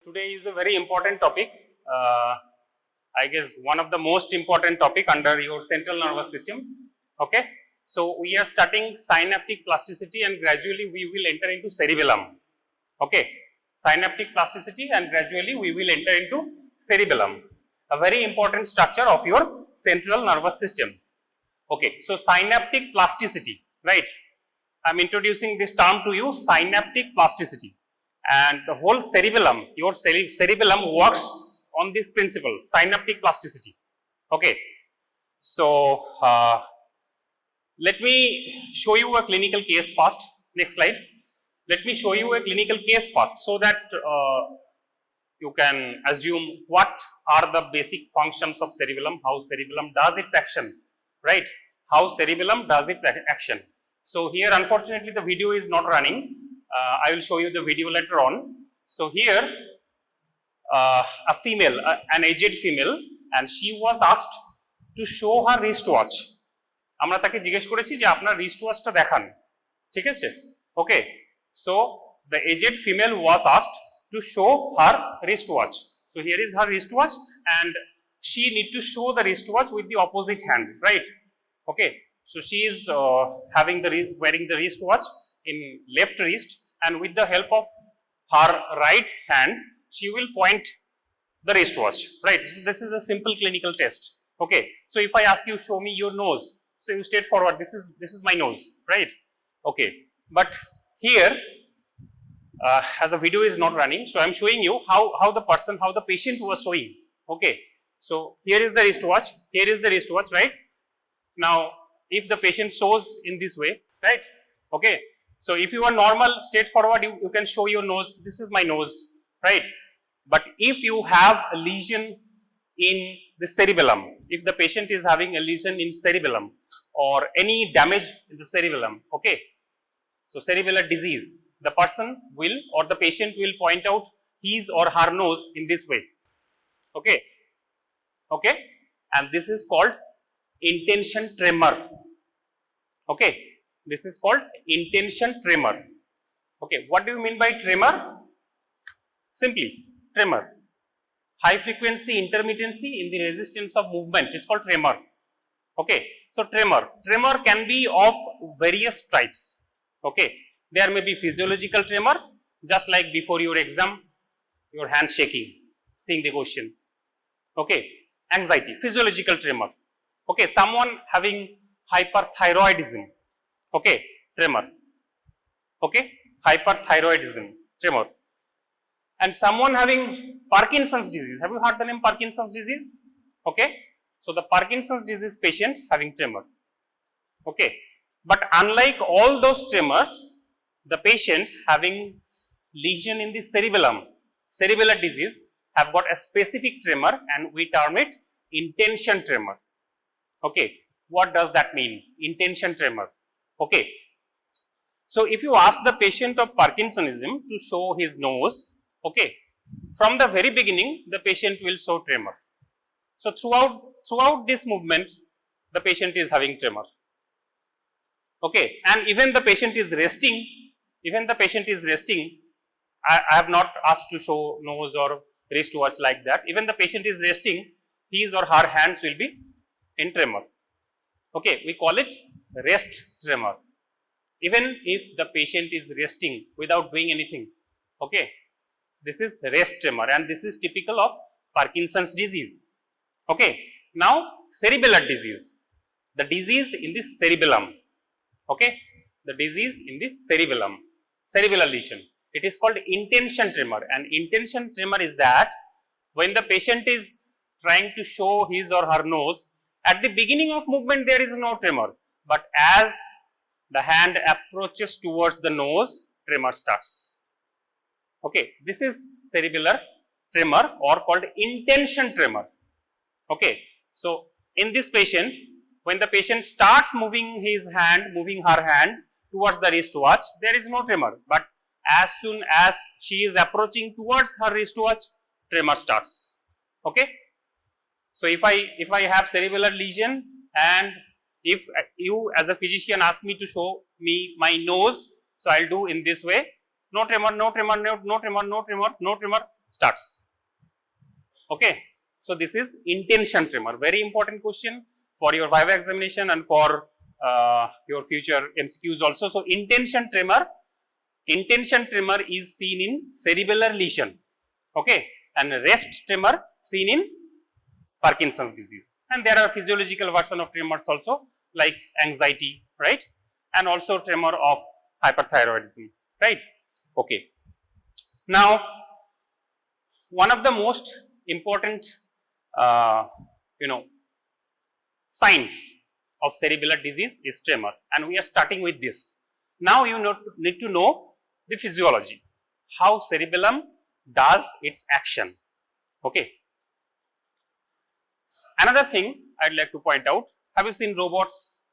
Today is a very important topic. I guess one of the most important topic under your central nervous system. Okay, so we are starting synaptic plasticity, and gradually we will enter into cerebellum. Okay, synaptic plasticity, and gradually we will enter into cerebellum, a very important structure of your central nervous system. Okay, so synaptic plasticity, right? I am introducing this term to you, synaptic plasticity, and the whole cerebellum, your cerebellum works on this principle, synaptic plasticity. Okay, so let me show you a clinical case first. Next slide. Let me show you a clinical case first, so that you can assume what are the basic functions of cerebellum, how cerebellum does its action, right? How cerebellum does its action. So here, unfortunately, the video is not running. I will show you the video later on. So here, a female, an aged female, and she was asked to show her wristwatch. আমরা তাকে জিজ্ঞেস করেছি যে আপনার wristwatchটা দেখান, ঠিক আছে? Okay. So the aged female was asked to show her wristwatch. So here is her wristwatch, and she need to show the wristwatch with the opposite hand, right? Okay. So she is wearing the wristwatch in left wrist, and with the help of her right hand, she will point the wristwatch, right? So this is a simple clinical test. Okay. So if I ask you, show me your nose, so you state forward, this is my nose, right? Okay. But here, as the video is not running, so I am showing you how the patient was showing. Okay. So here is the wristwatch, here is the wristwatch, right? Now, if the patient shows in this way, right? Okay. So if you are normal, straightforward, you can show your nose, this is my nose, right? But if you have a lesion in the cerebellum, if the patient is having a lesion in cerebellum or any damage in the cerebellum, okay, so cerebellar disease, the person will or the patient will point out his or her nose in this way, okay, okay, and this is called intention tremor, okay, this is called intention tremor. Okay, what do you mean by tremor? Simply, tremor, high frequency intermittency in the resistance of movement is called tremor. Okay, so tremor can be of various types. Okay, there may be physiological tremor, just like before your exam, your hand shaking, seeing the question. Okay, anxiety, physiological tremor. Okay, someone having hyperthyroidism, okay, tremor. Okay, hyperthyroidism, tremor. And someone having Parkinson's disease. Have you heard the name Parkinson's disease? Okay, so the Parkinson's disease patient having tremor. Okay, but unlike all those tremors, the patient having lesion in the cerebellum, cerebellar disease, have got a specific tremor, and we term it intention tremor. Okay, what does that mean? Intention tremor. Okay, so if you ask the patient of Parkinsonism to show his nose, okay, from the very beginning, the patient will show tremor. So throughout this movement, the patient is having tremor. Okay, and even the patient is resting, I have not asked to show nose or wristwatch like that. Even the patient is resting, his or her hands will be in tremor. Okay, we call it rest tremor. Even if the patient is resting without doing anything, okay, this is rest tremor, and this is typical of Parkinson's disease. Okay, now cerebellar disease, the disease in the cerebellum. Okay, the disease in the cerebellum, cerebellar lesion. It is called intention tremor, and intention tremor is that when the patient is trying to show his or her nose, at the beginning of movement there is no tremor, but as the hand approaches towards the nose, tremor starts. Okay, this is cerebellar tremor or called intention tremor. Okay, so in this patient, when the patient starts moving her hand towards the wristwatch, there is no tremor, but as soon as she is approaching towards her wristwatch, tremor starts. Okay, so if I have cerebellar lesion, and if you as a physician ask me to show me my nose, so I'll do in this way, no tremor, no tremor, no tremor, no tremor, no tremor, starts. Okay. So, this is intention tremor, very important question for your Viva examination and for your future MCQs also. So, intention tremor is seen in cerebellar lesion, okay, and rest tremor seen in Parkinson's disease, and there are physiological version of tremors also like anxiety, right, and also tremor of hyperthyroidism, right. Okay. Now, one of the most important signs of cerebellar disease is tremor, and we are starting with this. Now, you need to know the physiology, how cerebellum does its action. Okay. Another thing I would like to point out, have you seen robots?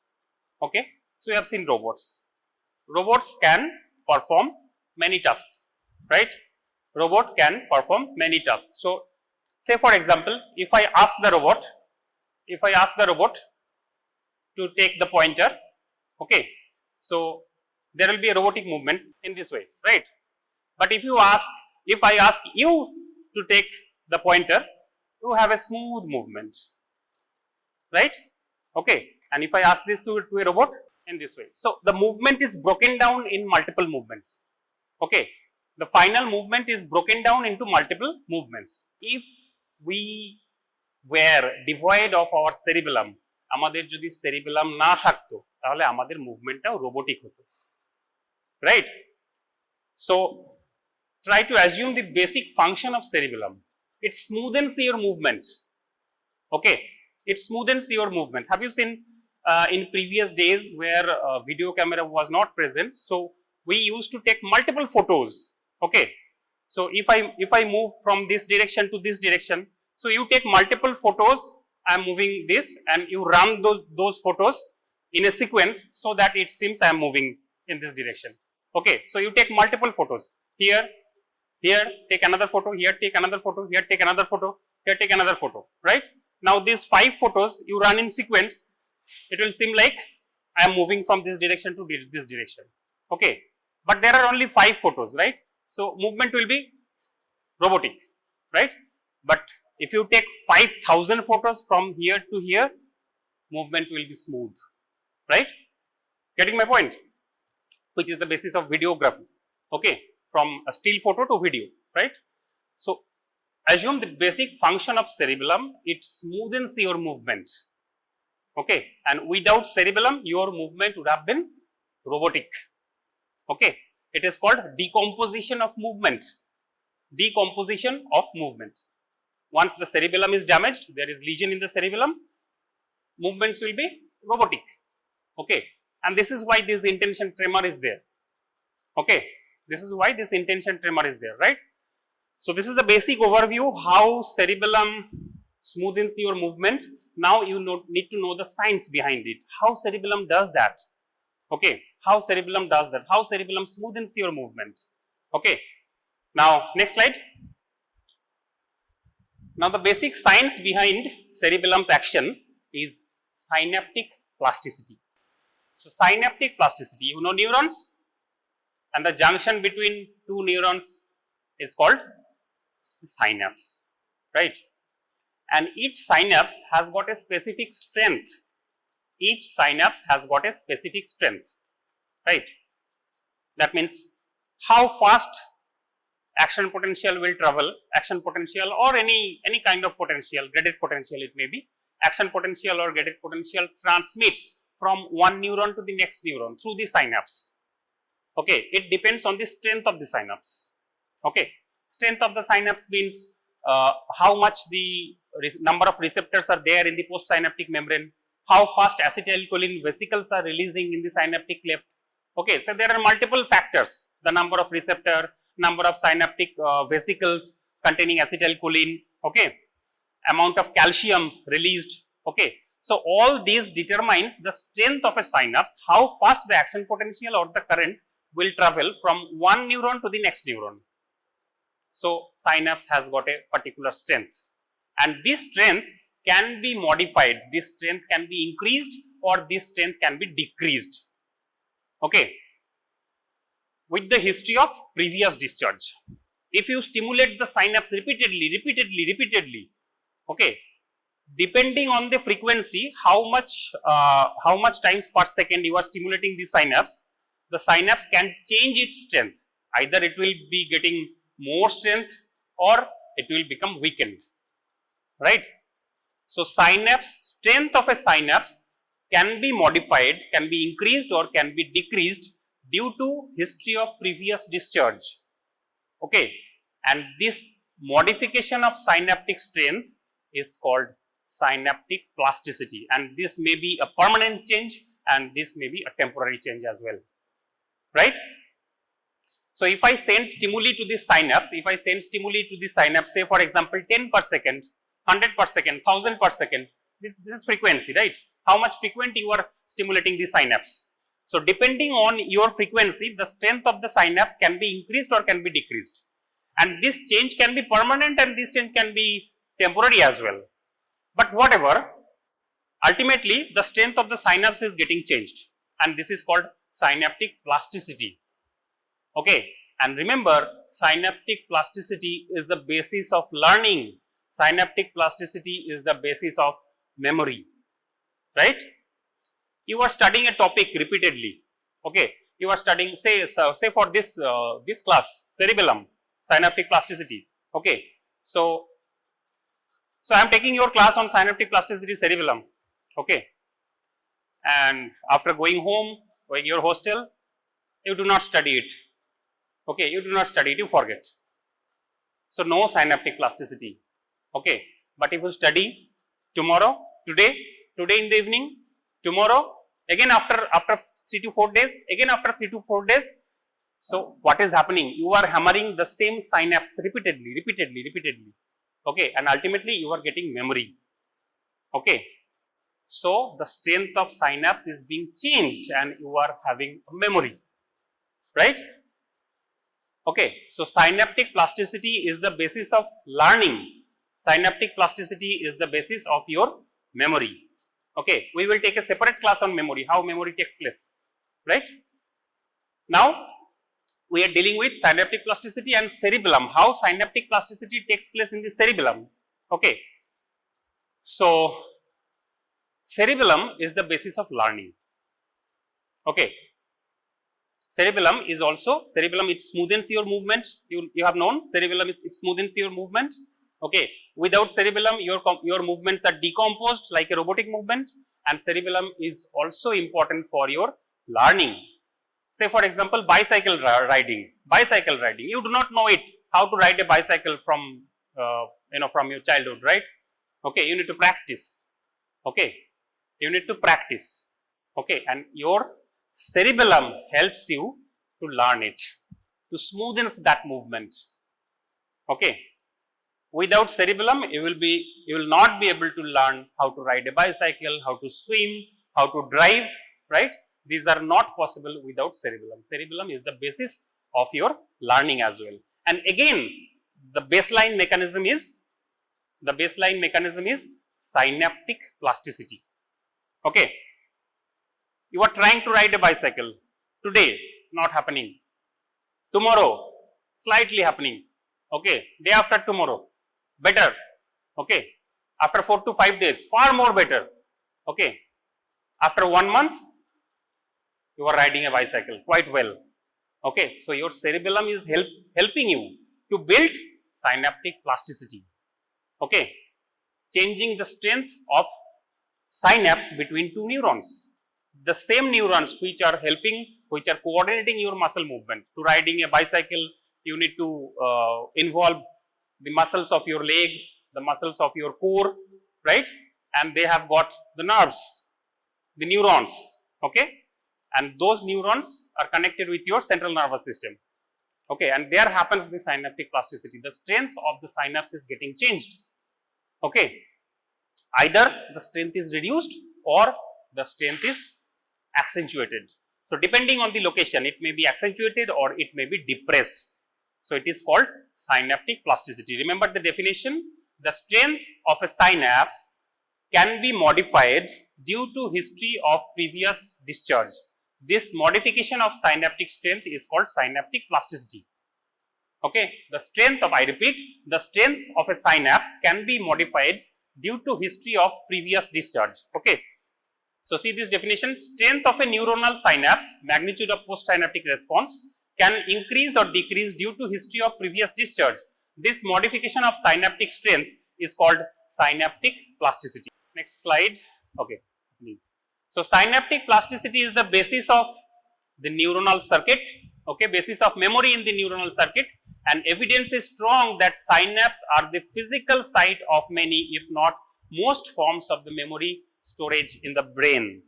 Okay. So, you have seen robots. Robots can perform many tasks, right. Robot can perform many tasks. So, say for example, if I ask the robot to take the pointer, okay, so there will be a robotic movement in this way, right. But if I ask you to take the pointer, you have a smooth movement, right, okay. And if I ask this to a robot in this way, so the movement is broken down in multiple movements, okay. The final movement is broken down into multiple movements. If we were devoid of our cerebellum, আমাদের যদি cerebellum না থাকতো তাহলে আমাদের মুভমেন্টটাও robotic হতো, right. So, try to assume the basic function of cerebellum. It smoothens your movement, okay. It smoothens your movement. Have you seen in previous days where video camera was not present, so we used to take multiple photos, okay. So, if I move from this direction to this direction, so you take multiple photos, I am moving this, and you run those photos in a sequence so that it seems I am moving in this direction, okay. So, you take multiple photos, here take another photo, here take another photo, here take another photo, here take another photo, right. Now, these 5 photos you run in sequence, it will seem like I am moving from this direction to this direction, okay. But there are only 5 photos, right. So, movement will be robotic, right. But if you take 5,000 photos from here to here, movement will be smooth, right. Getting my point? Which is the basis of videography, okay, from a still photo to video, right. So, assume the basic function of cerebellum, it smoothens your movement, okay, and without cerebellum your movement would have been robotic, okay. It is called decomposition of movement. Decomposition of movement. Once the cerebellum is damaged, there is lesion in the cerebellum, movements will be robotic, okay. And this is why this intention tremor is there, okay. This is why this intention tremor is there, right. So, this is the basic overview how cerebellum smoothens your movement. Now, you need to know the science behind it, how cerebellum does that, okay, how cerebellum does that, how cerebellum smoothens your movement, okay. Now, next slide. Now, the basic science behind cerebellum's action is synaptic plasticity. So, synaptic plasticity, you know neurons, and the junction between 2 neurons is called synapse, right. And each synapse has got a specific strength. Each synapse has got a specific strength, right. That means how fast action potential will travel, action potential or any kind of potential, graded potential it may be, action potential or graded potential transmits from one neuron to the next neuron through the synapse, okay. It depends on the strength of the synapse, okay. Strength of the synapse means how much the number of receptors are there in the postsynaptic membrane, how fast acetylcholine vesicles are releasing in the synaptic cleft, okay. So, there are multiple factors, the number of receptor, number of synaptic vesicles containing acetylcholine, okay, amount of calcium released, okay. So, all these determines the strength of a synapse, how fast the action potential or the current will travel from one neuron to the next neuron. So, synapse has got a particular strength, and this strength can be modified, this strength can be increased or this strength can be decreased, okay, with the history of previous discharge. if you stimulate the synapse repeatedly, okay, depending on the frequency, how much times per second you are stimulating the synapse can change its strength. Either it will be getting more strength or it will become weakened, right? So, strength of a synapse can be modified, can be increased or can be decreased due to history of previous discharge, okay, and this modification of synaptic strength is called synaptic plasticity, and this may be a permanent change and this may be a temporary change as well, right. So, if I send stimuli to the synapse, say for example 10 per second, 100 per second, 1000 per second, this is frequency, right, how much frequent you are stimulating the synapse. So, depending on your frequency, the strength of the synapse can be increased or can be decreased, and this change can be permanent and this change can be temporary as well. But whatever, ultimately the strength of the synapse is getting changed, and this is called synaptic plasticity, okay. And remember, synaptic plasticity is the basis of learning, synaptic plasticity is the basis of memory, right. You are studying a topic repeatedly, okay, you are studying say for this class cerebellum, synaptic plasticity, okay. So I am taking your class on synaptic plasticity cerebellum, okay, and after going home, going your hostel, you do not study it, okay, you forget. So no synaptic plasticity, okay. But if you study tomorrow, today in the evening, tomorrow, again after 3 to 4 days, again after 3 to 4 days, so what is happening? You are hammering the same synapse repeatedly, okay, and ultimately you are getting memory, okay. So the strength of synapse is being changed and you are having a memory, right. Okay, so synaptic plasticity is the basis of learning, synaptic plasticity is the basis of your memory, okay. We will take a separate class on memory, how memory takes place, right. Now we are dealing with synaptic plasticity and cerebellum, how synaptic plasticity takes place in the cerebellum, okay. So cerebellum is the basis of learning, okay. Cerebellum it smoothens your movement, you have known cerebellum it smoothens your movement, okay. Without cerebellum your movements are decomposed like a robotic movement, and cerebellum is also important for your learning. Say for example bicycle riding, you do not know it, how to ride a bicycle from from your childhood, right, okay, you need to practice, okay, okay, and your cerebellum helps you to learn it, to smoothen that movement, okay. Without cerebellum you will not be able to learn how to ride a bicycle, how to swim, how to drive, right. These are not possible without cerebellum. Cerebellum is the basis of your learning as well. And again, the baseline mechanism is synaptic plasticity. Okay. You are trying to ride a bicycle. Today, not happening. Tomorrow, slightly happening. Okay. Day after tomorrow, better. Okay. After 4 to 5 days, far more better. Okay. After 1 month, you are riding a bicycle quite well. Okay. So, your cerebellum is helping you to build synaptic plasticity. Okay. Changing the strength of synapse between two neurons. The same neurons which are coordinating your muscle movement. To riding a bicycle, you need to involve the muscles of your leg, the muscles of your core, right? And they have got the nerves, the neurons, okay? And those neurons are connected with your central nervous system, okay? And there happens the synaptic plasticity. The strength of the synapse is getting changed, okay? Either the strength is reduced or the strength is accentuated. So, depending on the location, it may be accentuated or it may be depressed. So, it is called synaptic plasticity. Remember the definition, the strength of a synapse can be modified due to history of previous discharge. This modification of synaptic strength is called synaptic plasticity. Okay, the strength of, I repeat, the strength of a synapse can be modified due to history of previous discharge. Okay. So, see this definition, strength of a neuronal synapse, magnitude of postsynaptic response can increase or decrease due to history of previous discharge. This modification of synaptic strength is called synaptic plasticity. Next slide. Okay. So, synaptic plasticity is the basis of the neuronal circuit, okay, basis of memory in the neuronal circuit, and evidence is strong that synapses are the physical site of many, if not most, forms of the memory storage in the brain.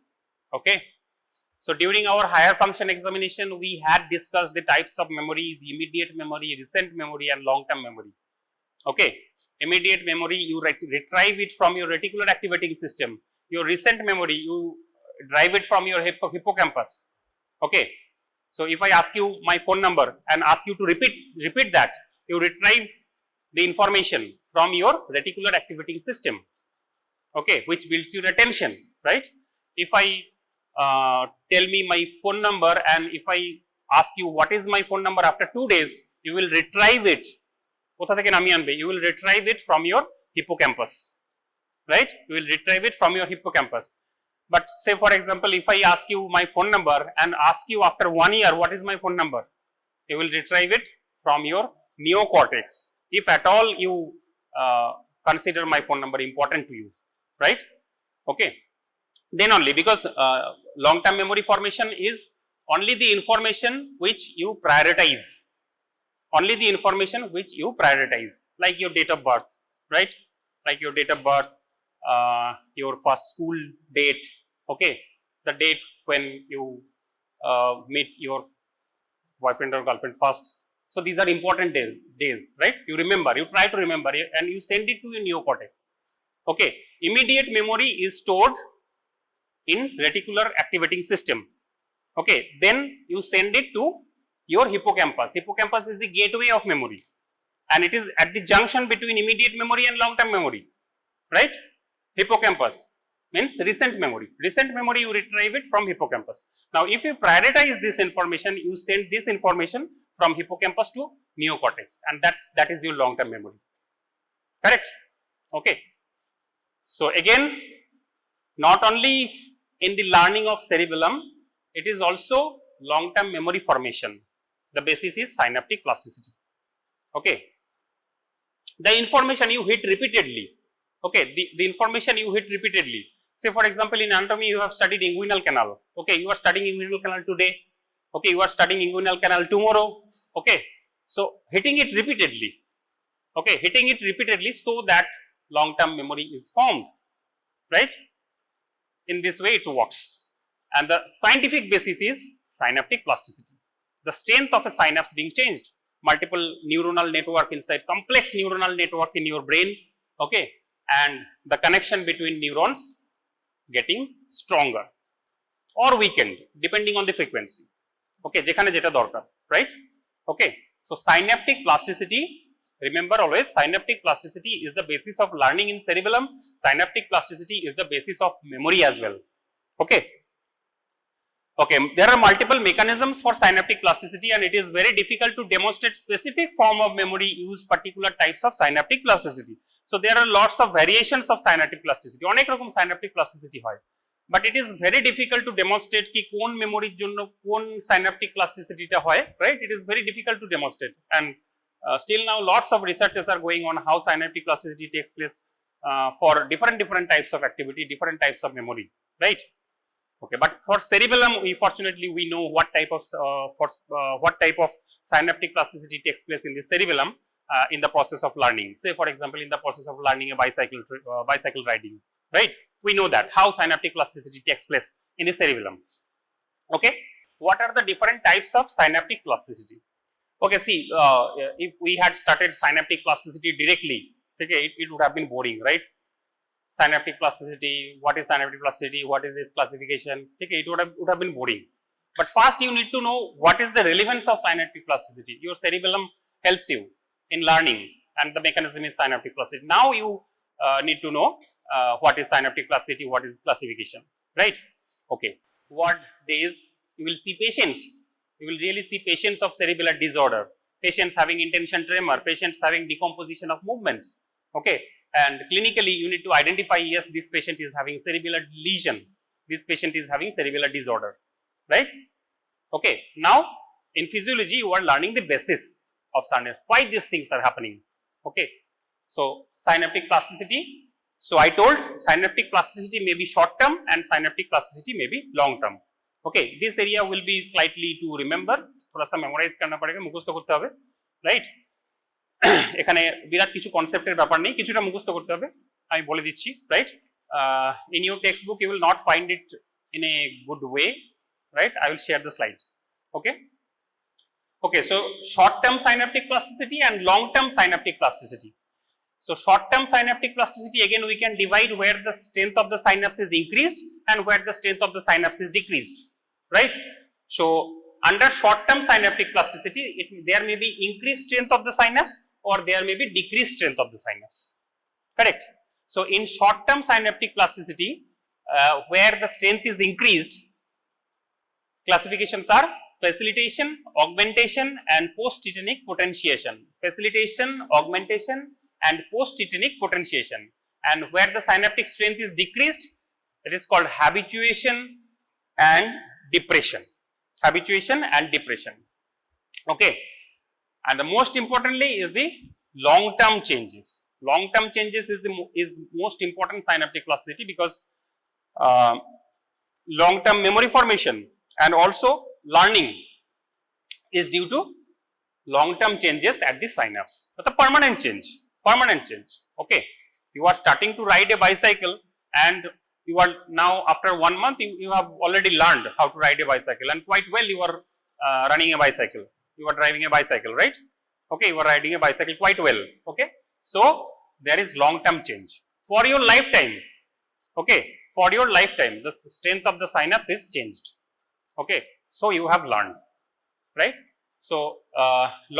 Okay. So, during our higher function examination, we had discussed the types of memory, immediate memory, recent memory and long term memory. Okay. Immediate memory, you retrieve it from your reticular activating system. Your recent memory, you derive it from your hippocampus. Okay. So, if I ask you my phone number and ask you to repeat that, you retrieve the information from your reticular activating system, okay, which builds your attention, right. If I tell me my phone number and if I ask you what is my phone number after 2 days, you will retrieve it. You will retrieve it from your hippocampus, right. You will retrieve it from your hippocampus. But say for example, if I ask you my phone number and ask you after 1 year what is my phone number, you will retrieve it from your neocortex, if at all you consider my phone number important to you, right. Okay. Then only, because long term memory formation is only the information which you prioritize, only the information which you prioritize, like your date of birth, right, like your date of birth, your first school date, okay, the date when you meet your boyfriend or girlfriend first. So, these are important days, right, you remember, you try to remember and you send it to your neocortex. Okay. Immediate memory is stored in reticular activating system, okay, then you send it to your hippocampus. Hippocampus is the gateway of memory and it is at the junction between immediate memory and long term memory, right. Hippocampus means recent memory you retrieve it from hippocampus. Now, if you prioritize this information, you send this information from hippocampus to neocortex, and that is your long term memory, correct. Okay. So, again, not only in the learning of cerebellum, it is also long term memory formation. The basis is synaptic plasticity. Okay. The information you hit repeatedly, okay, the information you hit repeatedly. Say for example, in anatomy you have studied inguinal canal, okay, you are studying inguinal canal today, okay, you are studying inguinal canal tomorrow, okay. So, hitting it repeatedly, okay, hitting it repeatedly so that long term memory is formed, right. In this way it works, and the scientific basis is synaptic plasticity. The strength of a synapse being changed, multiple neuronal network inside, complex neuronal network in your brain, okay, and the connection between neurons getting stronger or weakened depending on the frequency, okay, jekhane jeta dorkar, right. Okay. So, synaptic plasticity, remember always, synaptic plasticity is the basis of learning in cerebellum, synaptic plasticity is the basis of memory as well, okay. Okay, there are multiple mechanisms for synaptic plasticity and it is very difficult to demonstrate specific form of memory use particular types of synaptic plasticity. So, there are lots of variations of synaptic plasticity, onek rokom synaptic plasticity hoy, but it is very difficult to demonstrate ki kon memory jonno kon synaptic plasticity ta hoy, right, it is very difficult to demonstrate, and still now lots of researches are going on how synaptic plasticity takes place for different types of activity, different types of memory, right. Okay, but for cerebellum, fortunately we know what type of synaptic plasticity takes place in the cerebellum in the process of learning. Say for example, in the process of learning a bicycle riding, right? We know that how synaptic plasticity takes place in the cerebellum. Okay, what are the different types of synaptic plasticity? Okay, see, if we had started synaptic plasticity directly, okay, it would have been boring, right? Synaptic plasticity, what is synaptic plasticity, what is its classification, okay, it would have been boring. But first you need to know what is the relevance of synaptic plasticity. Your cerebellum helps you in learning and the mechanism is synaptic plasticity. Now you need to know what is synaptic plasticity, what is classification, right? Okay, what days you will see patients, you will really see patients of cerebellar disorder, patients having intention tremor, patients having decomposition of movement. Okay, and clinically you need to identify, yes, this patient is having cerebellar lesion, this patient is having cerebellar disorder, right? Okay, now in physiology you are learning the basis of synapse, why these things are happening. Okay, so synaptic plasticity. So I told synaptic plasticity may be short term and synaptic plasticity may be long term. Okay, this area will be slightly to remember, थोड़ा सा memorize करना पड़ेगा, मुखस्त करते होगे, right? এখানে বিরাট কিছু কনসেপ্টের ব্যাপার নেই, কিছুটা মুখস্থ করতে হবে, আমি বলে দিচ্ছি, right? In your textbook you will not find it in a good way, right? I will share the slide. Okay. Okay, so short term synaptic plasticity and long term synaptic plasticity. So short term synaptic plasticity, again we can divide where the strength of the synapse is increased and where the strength of the synapse is decreased, right? So under short term synaptic plasticity, there may be increased strength of the synapse or there may be decreased strength of the synapse, correct? So in short term synaptic plasticity, where the strength is increased, classifications are facilitation, augmentation and post-tetanic potentiation. Facilitation, augmentation and post-tetanic potentiation. And where the synaptic strength is decreased, it is called habituation and depression. Habituation and depression. Okay. And the most importantly is the long-term changes. Long-term changes is most important synaptic plasticity, because long-term memory formation and also learning is due to long-term changes at the synapse. But the permanent change. Okay, you are starting to ride a bicycle and you are now after 1 month you have already learned how to ride a bicycle and quite well you are running a bicycle, you are driving a bicycle, right? Okay, you are riding a bicycle quite well. Okay, so there is long-term change for your lifetime. Okay, for your lifetime the strength of the synapse is changed. Okay, so you have learned, right? So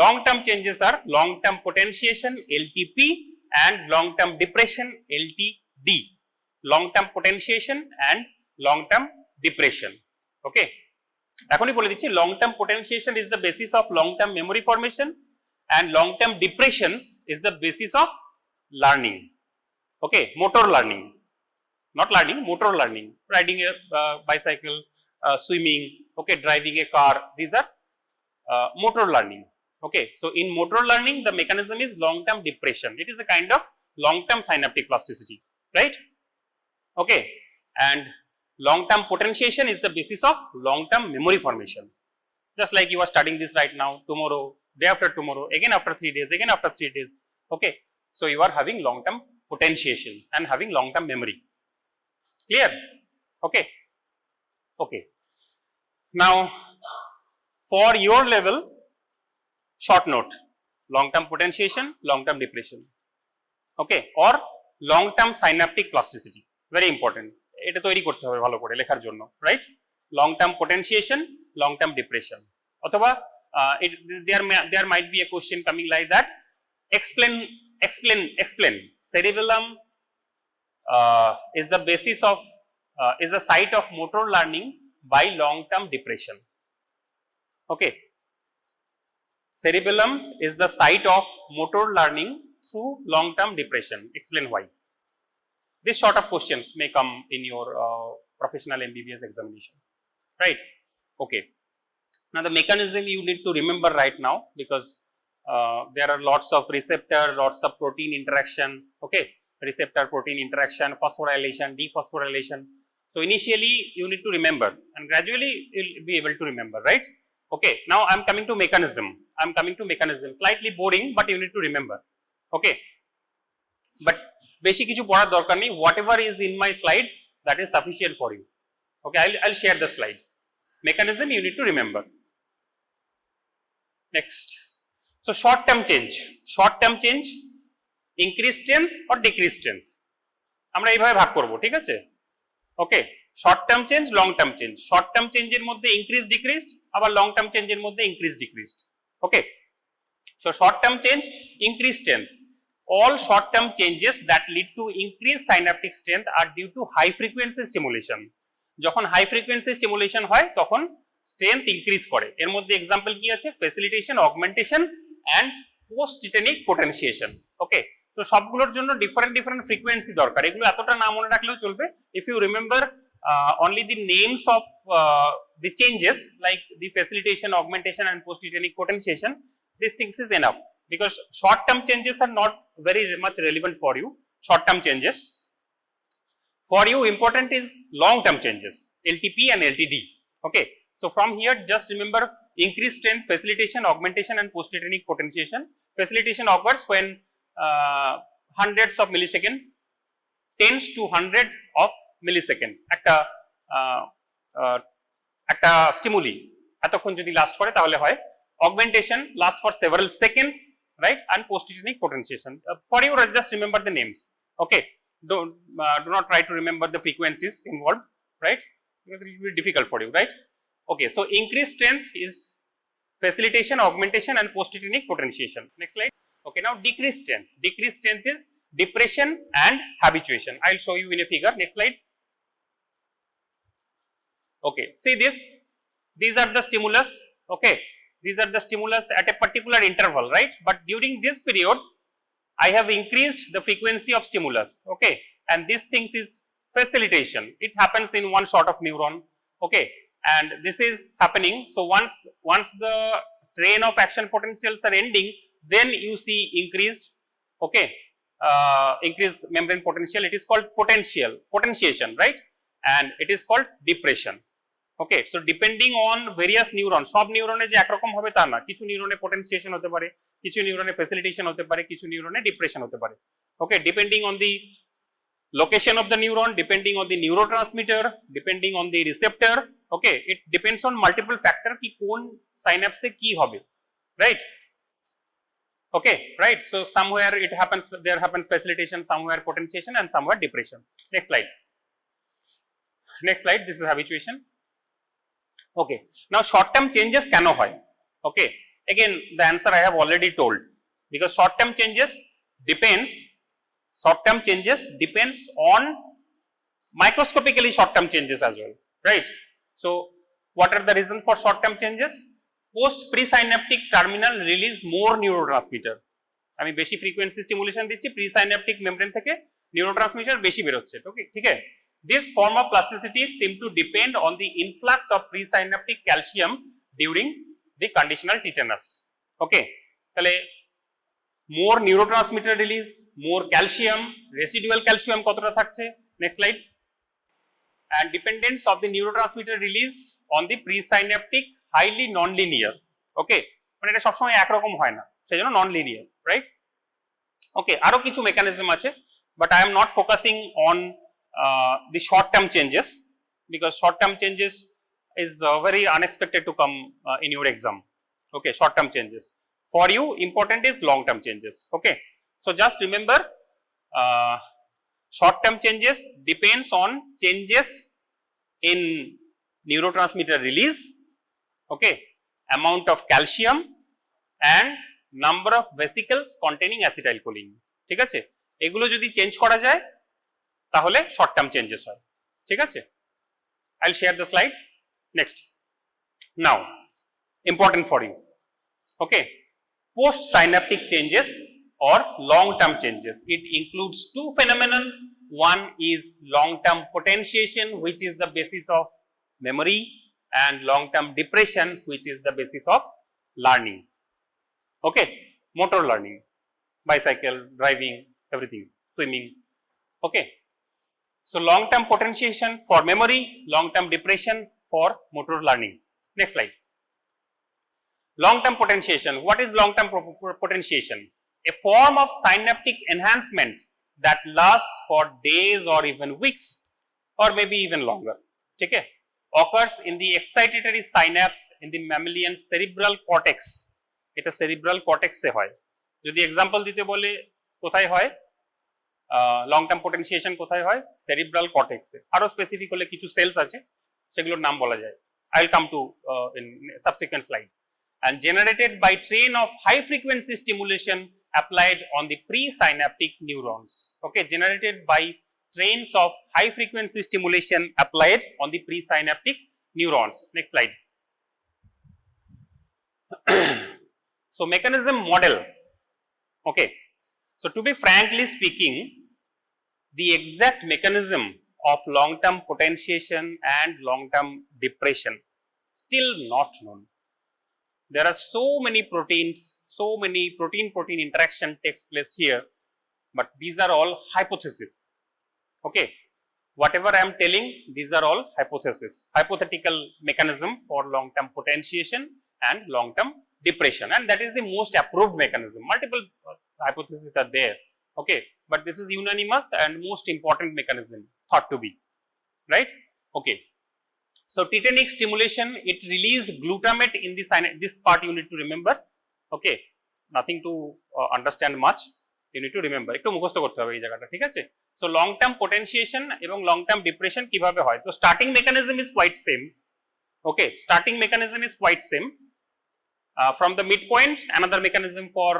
long-term changes are long-term potentiation LTP and long-term depression LTD. Long-term potentiation and long-term depression. Okay, এখনই বলে দিচ্ছি, long-term potentiation is the basis of long-term memory formation and long-term depression is the basis of learning. Okay, motor learning, not learning, motor learning, riding a bicycle, swimming, okay, driving a car, these are motor learning. Okay, so in motor learning the mechanism is long-term depression, it is a kind of long-term synaptic plasticity, right? Okay, and long-term potentiation is the basis of long-term memory formation, just like you are studying this right now, tomorrow, day after tomorrow, again after 3 days, again after 3 days. Okay, so you are having long-term potentiation and having long-term memory. Clear? Okay. Okay, now for your level, short note, long-term potentiation, long-term depression, okay, or long-term synaptic plasticity, very important, এটা তৈরি করতে হবে ভালো করে লেখার জন্য, right? Long-term potentiation, long-term depression, অথবা there might be a question coming like that, explain cerebellum is the basis of is the site of motor learning by long-term depression. Okay, cerebellum is the site of motor learning through long-term depression. Explain why. This sort of questions may come in your professional MBBS examination, right? Okay, now the mechanism you need to remember right now, because there are lots of receptor, lots of protein interaction. Okay, receptor protein interaction, phosphorylation, dephosphorylation. So initially you need to remember and gradually you will be able to remember, right? Okay, now I am coming to mechanism, slightly boring but you need to remember. Okay, but বেশি কিছু পড়ার দরকার নেই, whatever is in my slide that is sufficient for you. Okay, I'll share the slide. Mechanism you need to remember. Next, so short term change, increased strength or decreased strength, আমরা এইভাবে ভাগ করব, ঠিক আছে? Okay, short term change, long term change. Short term change এর মধ্যে increased decreased, আবার long term change এর মধ্যে increased decreased. Okay, so short term change, increased strength. All short term changes that lead to increased synaptic strength are due to high frequency stimulation. যখন high frequency stimulation হয় তখন strength increase করে। এর মধ্যে example কি আছে? Facilitation, augmentation and post-tetanic potentiation. Okay, so সবগুলোর জন্য different frequency দরকার, এগুলো এতটা না মনে রাখলেও চলবে. If you remember only the names of the changes like the facilitation, augmentation and post-tetanic potentiation, these things is enough, because short term changes are not very much relevant for you. Short term changes for you important is long term changes, LTP and LTD. Okay, so from here just remember increased strength, facilitation, augmentation and post-tetanic potentiation. Facilitation occurs when hundreds of millisecond tends to 100 of millisecond একটা stimuli এতক্ষণ যদি last করে তাহলে হয়. Augmentation lasts for several seconds, right? And post-tetanic potentiation. For you, just remember the names. Okay, do not try to remember the frequencies involved, right? Because it will be difficult for you, right? Okay, so increased strength is facilitation, augmentation and post-tetanic potentiation. Next slide. Okay, now decreased strength. Decreased strength is depression and habituation. I will show you in a figure. Next slide. Okay, see this, these are the stimulus. Okay, these are the stimulus at a particular interval, right? But during this period I have increased the frequency of stimulus. Okay, and this things is facilitation. It happens in one sort of neuron. Okay, and this is happening. So once the train of action potentials are ending, then you see increased, okay, increased membrane potential. It is called potentiation, right? And it is called depression. Okay, so depending on various neurons, সব নিউরনে যে একরকম হবে তা না, কিছু নিউরনে potentiation হতে পারে, কিছু নিউরনে facilitation হতে পারে, কিছু নিউরনে depression হতে পারে. Okay, depending on the location of the neuron, depending on the neurotransmitter, depending on the receptor. Okay, it depends on multiple factor ki kon synapse ki hobe, right? Okay, right. So somewhere it happens, there happens facilitation, somewhere potentiation and somewhere depression. Next slide. Next slide. This is habituation. Okay, now short term changes keno hoy. Okay, again the answer I have already told, because short term changes depends on microscopically short term changes as well, right? So what are the reasons for short term changes? Post presynaptic terminal release more neurotransmitter. আমি বেশি frequency stimulation দিচ্ছি, presynaptic membrane থেকে neurotransmitter বেশি বের হচ্ছে. Okay, ঠিক আছে. This form of plasticity seem to depend on the influx of presynaptic calcium during the conditional tetanus. Okay, তাহলে more neurotransmitter release, more calcium, residual calcium কতটা থাকছে? Next slide. And dependence of the neurotransmitter release on the presynaptic highly non-linear. Okay, মানে এটা সবসময় একরকম হয় না, সেজন্য non-linear, right? Okay, আরো কিছু mechanism আছে, but I am not focusing on the short term changes, because short term changes is very unexpected to come in your exam. Okay, short term changes. For you important is long term changes. Okay, so just remember short term changes depends on changes in neurotransmitter release, okay, amount of calcium and number of vesicles containing acetylcholine. ঠিক আছে, এগুলো যদি change করা যায় তাহলে short term changes হয়. ঠিক আছে, I'll share the slide. Next, now important for you. Okay, post synaptic changes or long term changes, it includes two phenomenon. One is long term potentiation, which is the basis of memory, and long term depression, which is the basis of learning. Okay, motor learning, bicycle, driving, everything, swimming. Okay, so long term potentiation for memory, long term depression for motor learning. Next slide. Long term potentiation. What is long term potentiation? A form of synaptic enhancement that lasts for days or even weeks or maybe even longer. Okay, occurs in the excitatory synapse in the mammalian cerebral cortex. এটা cerebral cortex এ হয়. যদি example দিতে বলে কোথায় হয়, long term পোটেনশিয়েশন কোথায় হয়? Cerebral কর্টেক্সে। আরো স্পেসিফিক হলে কিছু সেলস আছে, সেগুলোর নাম বলা যায়। I will come to in subsequent slide. And generated by train of high frequency stimulation applied on the presynaptic neurons. Okay, generated by trains of high frequency stimulation applied on the presynaptic neurons. Next slide. So mechanism model. Okay, so to be frankly speaking, the exact mechanism of long-term potentiation and long-term depression still not known. There are so many proteins, so many protein-protein interaction takes place here, but these are all hypotheses. Okay, whatever I am telling, these are all hypotheses, hypothetical mechanism for long-term potentiation and long-term depression, and that is the most approved mechanism. Multiple hypotheses are there, okay, but this is unanimous and most important mechanism thought to be, right? Okay, so tetanic stimulation, it release glutamate in the synapse. This part you need to remember, okay, nothing to understand much, you need to remember, একটু মুখস্থ করতে হবে এই জায়গাটা, ঠিক আছে? So long term potentiation এবং long term depression কিভাবে হয়? তো starting mechanism is quite same, okay, starting mechanism is quite same. From the midpoint, another mechanism for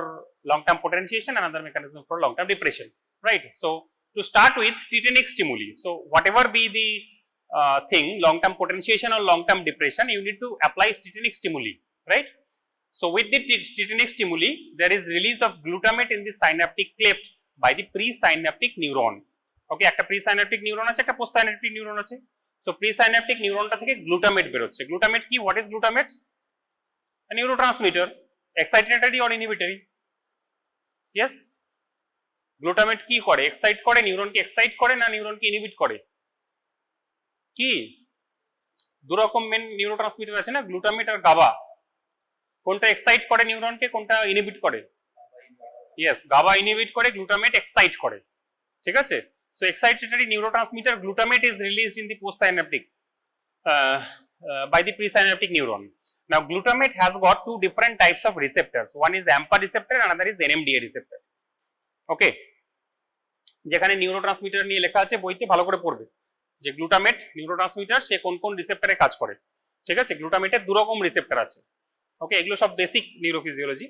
long term potentiation, another mechanism for long term depression, right? So to start with, tetanic stimuli. So whatever be the thing, long term potentiation or long term depression, you need to apply tetanic stimuli, right? So with the tetanic stimuli, there is release of glutamate in the synaptic cleft by the presynaptic neuron. Okay, একটা presynaptic neuron আছে, একটা postsynaptic neuron আছে. So presynaptic neuronটা থেকে glutamate বের হচ্ছে. Glutamate কি? What is glutamate? A neurotransmitter, excitatory or inhibitory? Yes, glutamate কি করে? Excite করে, নিউরনকে excite করে না নিউরনকে inhibit করে? কি? দুরকম মেন নিউরোট্রান্সমিটার আছে না, গ্লুটামেট আর গাবা। কোনটা এক্সাইট করে নিউরনকে, কোনটা ইনহিবিট করে? ইয়েস, গাবা ইনহিবিট করে, গ্লুটামেট এক্সাইট করে, ঠিক আছে? So excitatory neurotransmitter glutamate is released in the postsynaptic by the presynaptic neuron. Now glutamate has got two different types of receptors. One is AMPA receptor, another is NMDA receptor. Okay, যেখানে neurotransmitter নিয়ে লেখা আছে বইতে, ভালো করে পড়বে যে glutamate neurotransmitter সে কোন কোন রিসেপ্টরে কাজ করে, ঠিক আছে? গ্লুটামেটের দু রকম রিসেপ্টর আছে, ওকে, এগুলো সব বেসিক নিউরোফিজিওলজি।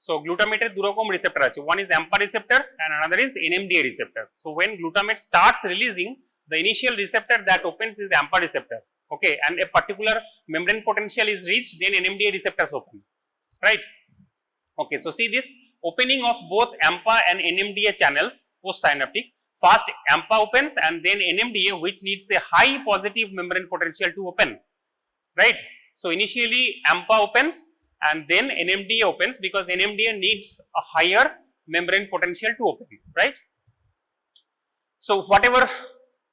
সো গ্লুটামেটের দু রকম রিসেপ্টর আছে, one is AMPA receptor and another is NMDA receptor. So when glutamate starts releasing, the initial receptor that opens is AMPA receptor, okay, and a particular membrane potential is reached, then NMDA receptors open, right? Okay, so see this opening of both AMPA and NMDA channels postsynaptic. First AMPA opens and then NMDA, which needs a high positive membrane potential to open, right? So initially AMPA opens and then NMDA opens because NMDA needs a higher membrane potential to open, right? So whatever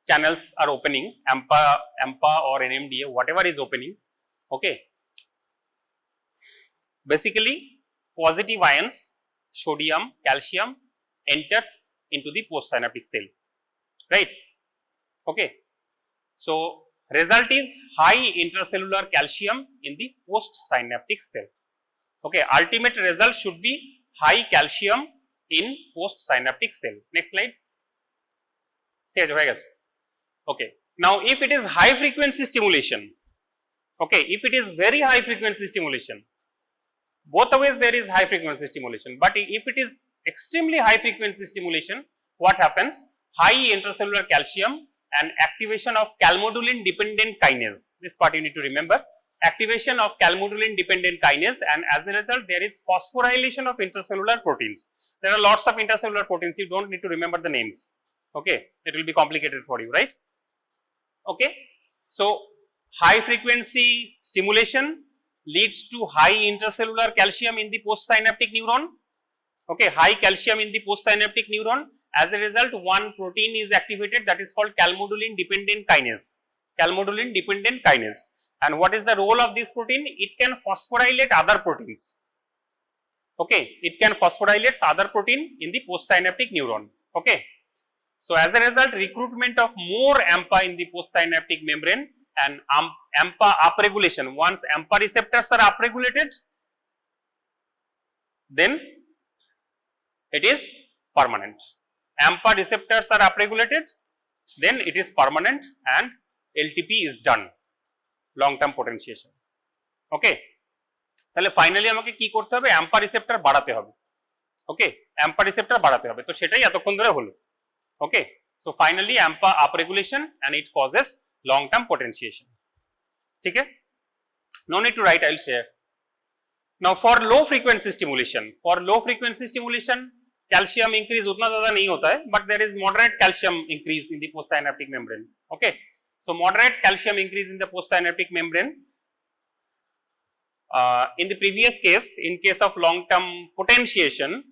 channels are opening, AMPA or NMDA, whatever is opening, okay, basically positive ions, sodium, calcium enters into the postsynaptic cell, right? Okay, so result is high intracellular calcium in the postsynaptic cell. Okay, ultimate result should be high calcium in postsynaptic cell. Next slide. Okay, now if it is high frequency stimulation, okay, if it is very high frequency stimulation, both the ways there is high frequency stimulation, but if it is extremely high frequency stimulation, what happens? High intracellular calcium and activation of calmodulin dependent kinase. This part you need to remember, activation of calmodulin dependent kinase, and as a result there is phosphorylation of intracellular proteins. There are lots of intracellular proteins, you don't need to remember the names, okay, it will be complicated for you, right? Okay, so high frequency stimulation leads to high intracellular calcium in the postsynaptic neuron, okay, high calcium in the postsynaptic neuron. As a result, one protein is activated, that is called calmodulin dependent kinase, calmodulin dependent kinase. And what is the role of this protein? It can phosphorylate other proteins, okay, it can phosphorylate other protein in the postsynaptic neuron, okay. So as a result, recruitment of more AMPA in the postsynaptic membrane and AMPA upregulation. Once AMPA receptors are upregulated, then it is permanent. AMPA receptors are upregulated, then it is permanent and LTP is done, long term potentiation, okay. তাহলে finally আমাকে কি করতে হবে? AMPA receptor বাড়াতে হবে, okay, AMPA receptor বাড়াতে হবে, তো সেটাই এতক্ষণ ধরে হলো, okay. So finally AMPA upregulation and it causes long term potentiation, ठीक है? No need to write, I will share. Now for low frequency stimulation, calcium increase उतना ज़्यादा नहीं होता है, but there is moderate calcium increase in the postsynaptic membrane. Okay, so moderate calcium increase in the postsynaptic membrane. In the previous case, in case of long-term potentiation,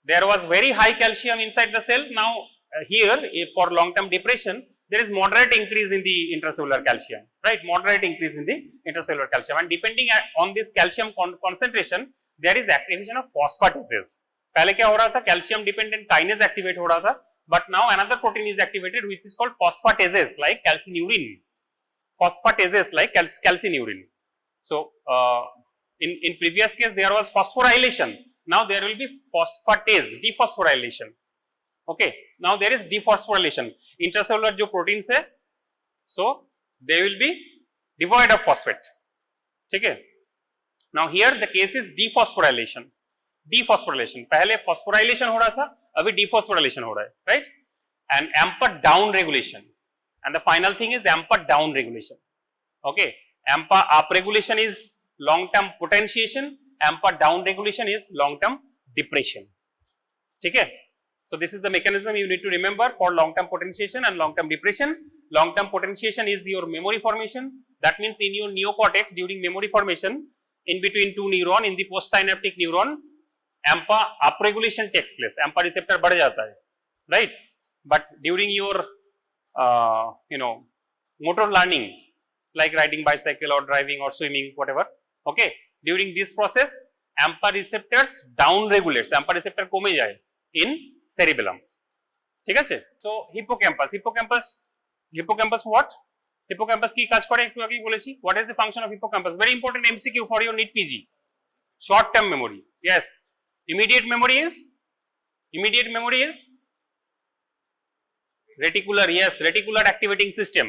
there was very high calcium inside the cell. Now here, for long-term depression, there is moderate increase in the intracellular calcium, right? Moderate increase in the intracellular calcium, and depending on this calcium concentration, there is activation of phosphatases. पहले क्या हो रहा था? Calcium dependent kinase activate हो रहा था, but now another protein is activated which is called phosphatases like calcineurin. Phosphatases like calcineurin. So in previous case there was phosphorylation. Now there will be phosphatase, dephosphorylation. Okay, now there is dephosphorylation. Intracellular जो proteins है, so they will be devoid of phosphate. ठीक है? Now here the case is dephosphorylation. Dephosphorylation. पहले phosphorylation हो रहा था, अभी dephosphorylation हो रहा है, right? And AMPA down regulation. And the final thing is AMPA down regulation. Okay, AMPA up regulation is long-term potentiation. AMPA down regulation is long-term depression. ठीक है? So this is the mechanism you need to remember for long-term potentiation and long-term depression. Long-term potentiation is your memory formation. That means in your neocortex during memory formation, in between two neuron, in the postsynaptic neuron, AMPA upregulation takes place. AMPA receptor बढ़ जाता है, right? But during your motor learning, like riding bicycle or driving or swimming, whatever, okay, during this process, AMPA receptors down regulates. AMPA receptor कमे जाए in cerebellum. ठीक है? So hippocampus what? Hippocampus की काज करे एकटू आगे बोलेছি. What is the function of hippocampus? Very important MCQ for your NEET PG. Short term memory. Yes. Immediate memory is reticular. Yes, reticular activating system.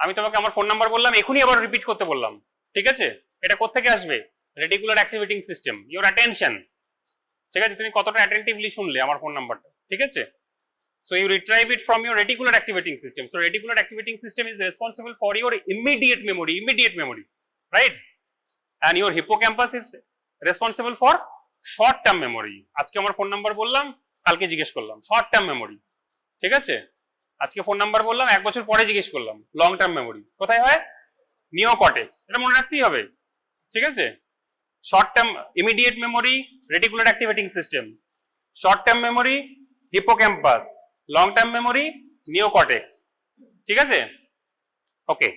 আমি তোমাকে আমার phone number বললাম, এখনই আবার রিপিট করতে বললাম, ঠিক আছে? এটা কোথা থেকে আসবে? Reticular activating system, your attention, ঠিক আছে? তুমি কতটা অ্যাটেন্টিভলি শুনলে আমার ফোন নাম্বারটা, ঠিক আছে? So you retrieve it from your reticular activating system. So reticular activating system is responsible for your immediate memory, right? And your hippocampus is responsible for short term memory. আজকে আমার phone number বললাম, কালকে জিজ্ঞেস করলাম, short term memory, ঠিক আছে? আজকে phone number বললাম, এক বছর পরে জিজ্ঞেস করলাম, লং টার্ম মেমোরি কোথায় হয়? নিওকর্টেক্স। এটা মনে রাখতেই হবে, ঠিক আছে? Short term immediate memory, reticular activating system. Short term memory hippocampus, long term memory neocortex, ঠিক আছে? ওকে,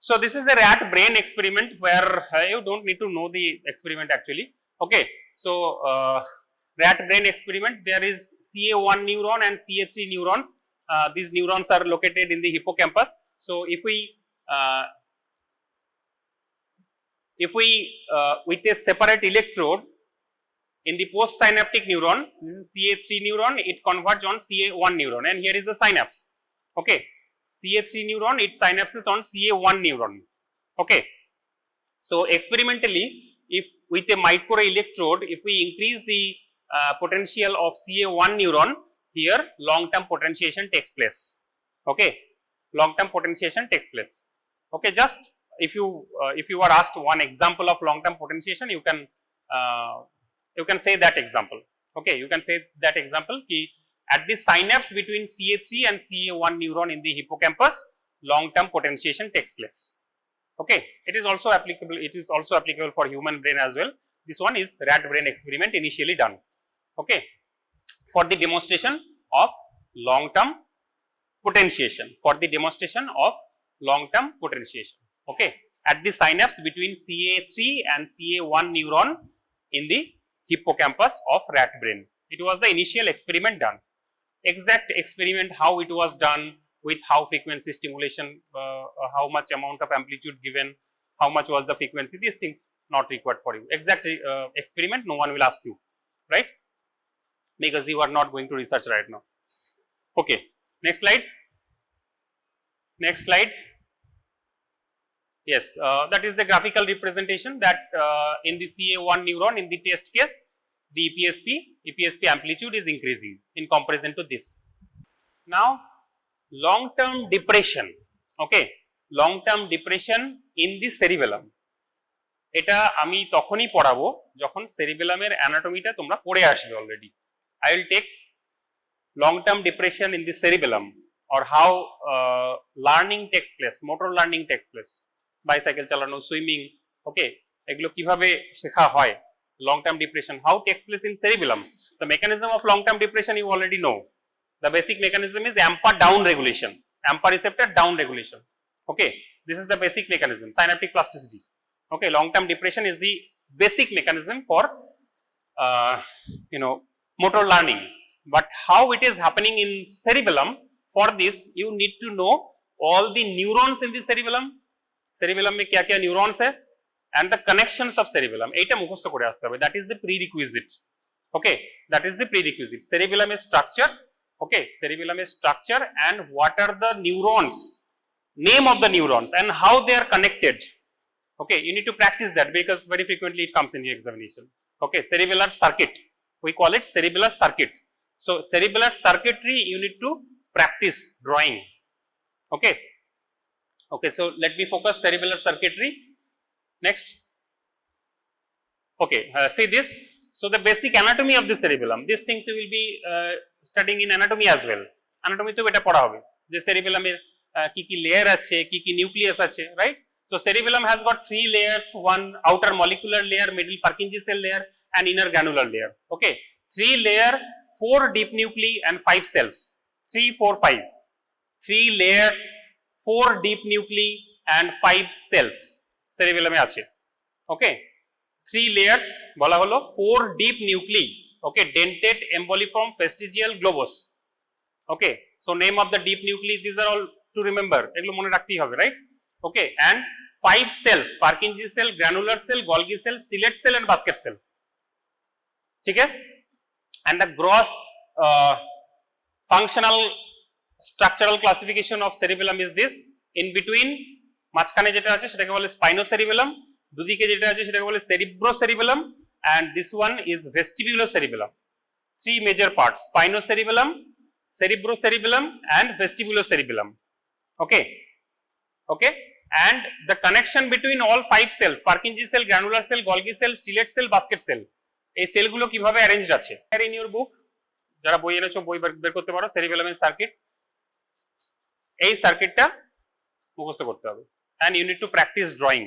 so this is the rat brain experiment where you don't need to know the experiment actually. Okay, so rat brain experiment, there is CA1 neuron and CA3 neurons. These neurons are located in the hippocampus. So if we with a separate electrode in the postsynaptic neuron, this is CA3 neuron, it converges on CA1 neuron, and here is the synapse. Okay, CA3 neuron, it synapses on CA1 neuron. Okay, so experimentally, if with a micro electrode, if we increase the potential of CA1 neuron, here long term potentiation takes place. Okay, long term potentiation takes place. Okay, just if you are asked one example of long term potentiation, you can say that example. Okay, you can say that example ki at the synapse between CA3 and CA1 neuron in the hippocampus, long term potentiation takes place. Okay, it is also applicable for human brain as well. This one is rat brain experiment initially done. Okay, for the demonstration of long term potentiation, okay, at the synapse between CA3 and CA1 neuron in the hippocampus of rat brain. It was the initial experiment done. Exact experiment how it was done, with how frequency stimulation, how much amount of amplitude given, how much was the frequency, these things not required for you. Exact experiment no one will ask you, right? Because you are not going to research right now. Okay, next slide. Yes, that is the graphical representation that in the CA1 neuron in the test case, the EPSP amplitude is increasing in comparison to this. Now long term depression, okay, long term depression in the cerebellum. এটা আমি তখনই পড়াবো যখন সেরিবেলামের অ্যানাটমিটা তোমরা পড়ে আসবে already. I will take long term depression in the cerebellum or how learning takes place, motor learning takes place, bicycle চালানো, swimming, ওকে, এগুলো কিভাবে শেখা হয়, long term depression how takes place in cerebellum. The mechanism of long term depression you already know. The basic mechanism is AMPA down regulation, AMPA receptor down regulation. Okay, this is the basic mechanism, synaptic plasticity. Okay, long term depression is the basic mechanism for motor learning. But how it is happening in cerebellum, for this you need to know all the neurons in the cerebellum. Cerebellum में क्या क्या neurons है and the connections of cerebellum. এইটা মুখস্থ করে আসতে হবে. That is the prerequisite. Okay, that is the prerequisite. Cerebellum is structure. Okay, cerebellum is structure and what are the neurons, name of the neurons and how they are connected. Okay, you need to practice that because very frequently it comes in the examination. Okay, cerebellar circuit. We call it cerebellar circuit. So cerebellar circuitry you need to practice drawing. Okay. Okay, so let me focus cerebellar circuitry. Next. Okay, see this. So the basic anatomy of the cerebellum. These things you will be studying in anatomy as well. Anatomy to এটা পড়া হবে যে cerebellum এর কি কি layer আছে, কি কি nucleus আছে, right? So cerebellum has got 3 layers, one outer molecular layer, middle Purkinje cell layer and inner granular layer. Okay, 3 layer, 4 deep nuclei and 5 cells. 3, 4, 5. 3 layers, 4 deep nuclei and 5 cells. Cerebellum আছে. Okay. 3 layers বলা হলো, 4 deep nuclei. Okay. Dentate, emboliform, vestigial, globose. Okay. So name of the deep nuclei, these are all to remember. এগুলো মনে রাখতেই হবে, right? Okay. And 5 cells, Purkinje cell, granular cell, Golgi cell, stellate cell and basket cell. ঠিক আছে? And the gross functional structural classification of cerebellum is this. In between মাঝখানে যেটা আছে সেটাকে বলে spinocerebellum, দুদিকে যেটা আছে সেটাকে বলে cerebrocerebellum and this one is vestibulocerebellum. 3 major parts, spinocerebellum, cerebrocerebellum and vestibulocerebellum. Okay. Okay, and the connection between all 5 cells, Purkinje cell, granular cell, Golgi cell, stellate cell, basket cell, এই সেলগুলো কিভাবে arranged আছে in your book, যারা বই এনেছো বই বের করতে পারো, cerebellum সার্কিট, এই সার্কিটটা মুখস্থ করতে হবে and you need to practice drawing,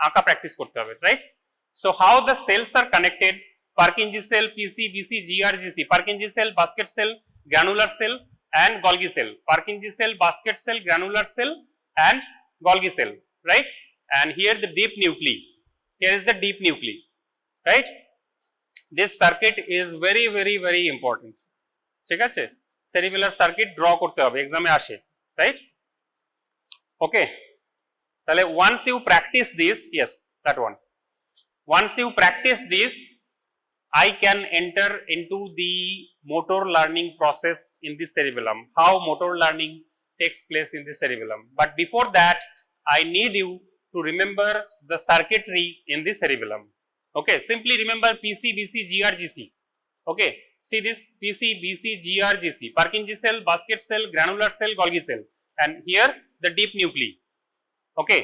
আঁকা প্র্যাকটিস করতে হবে, right? So how the cells are connected, Purkinje cell, PC, BC, GRGC, Purkinje cell, basket cell, granular cell and Golgi cell, Purkinje cell, basket cell, granular cell and Golgi cell, right? And here the deep nuclei, here is the deep nuclei, right? This circuit is very very very important. ঠিক আছে, cerebellar circuit draw করতে হবে, এক্সামে আসে, right? Okay, তাহলে once you practice this, yes, that one, once you practice this, I can enter into the motor learning process in the cerebellum, how motor learning takes place in the cerebellum. But before that, I need you to remember the circuitry in the cerebellum. Okay, simply remember PC, BC, GRGC. Okay, see this PC, BC, GRGC, Purkinje cell, basket cell, granular cell, Golgi cell, and here the deep nuclei. Okay,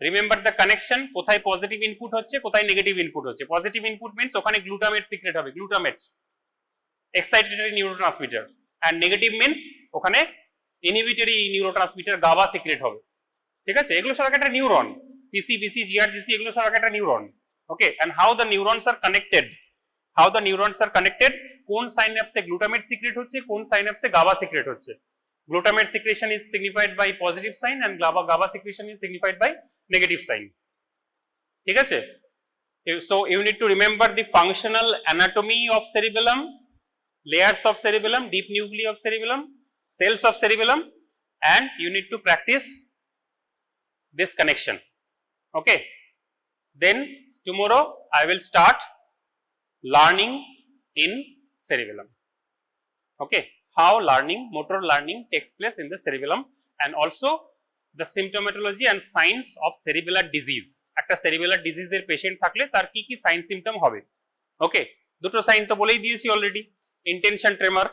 remember the connection, কোথায় positive input হচ্ছে, কোথায় negative input হচ্ছে। Positive input means ওখানে glutamate secret হবে, glutamate excitatory neurotransmitter, and negative means ওখানে inhibitory neurotransmitter গাবা secret হবে। ঠিক আছে, এগুলো সব একটা নিউরন, পিসি, বিসি, জিআরজিসি, এগুলো সব একটা neuron. Okay, and how the neurons are connected, how the neurons are connected, কোন সাইন্যাপসে গ্লুটামেট সিক্রেট হচ্ছে, কোন সাইন্যাপসে গাবা সিক্রেট হচ্ছে। Glutamate secretion is signified by positive sign and GABA secretion is signified by negative sign. ঠিক আছে, so you need to remember the functional anatomy of cerebellum, layers of cerebellum, deep nuclei of cerebellum, cells of cerebellum, and you need to practice this connection. Okay, then tomorrow I will start learning in cerebellum. Okay, how learning, motor learning takes place in the cerebellum, and also the symptomatology and signs of cerebellar disease. একটা cerebellar disease এর patient থাকলে তার কি কি sign symptom হবে। ওকে, দুটো sign তো বলেই দিয়েছি অলরেডি, ইনটেনশন ট্রেমর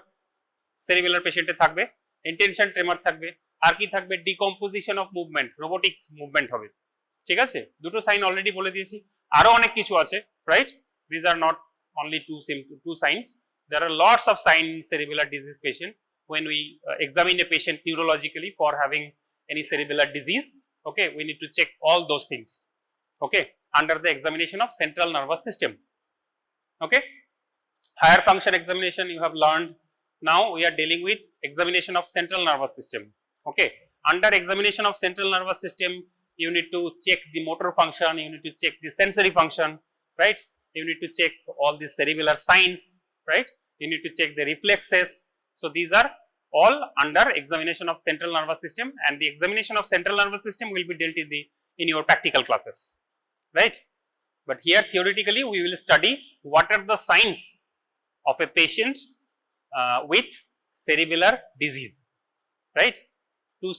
cerebellar পেশেন্টে থাকবে, ইনটেনশন ট্রেমর থাকবে, আর কি থাকবে, decomposition of movement, robotic movement হবে। ঠিক আছে, দুটো সাইন অলরেডি বলে দিয়েছি। আরো অনেক কিছু আছে, right? These are not only two signs. There are lots of signs in cerebellar disease patient. When we examine a patient neurologically for having any cerebellar disease, okay, we need to check all those things, okay, under the examination of central nervous system, okay. Higher function examination you have learned. Now we are dealing with examination of central nervous system, okay. Under examination of central nervous system, you need to check the motor function, you need to check the sensory function, right? You need to check all the cerebellar signs, right? You need to check the reflexes. So these are all under examination of central nervous system, and the examination of central nervous system will be dealt in your practical classes, right? But here theoretically we will study what are the signs of a patient with cerebellar disease, right? Two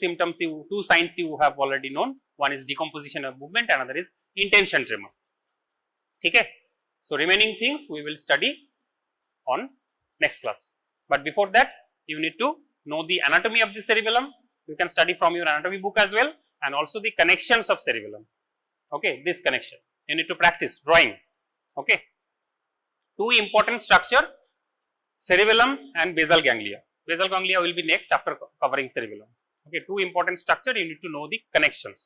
signs you have already known. One is decomposition of movement, another is intention tremor. Okay. So remaining things we will study on next class. But before that, you need to know the anatomy of the cerebellum. You can study from your anatomy book as well, and also the connections of cerebellum. Okay, this connection you need to practice drawing. Okay. Two important structure, cerebellum and basal ganglia. Basal ganglia will be next after covering cerebellum. Okay, two important structure, you need to know the connections.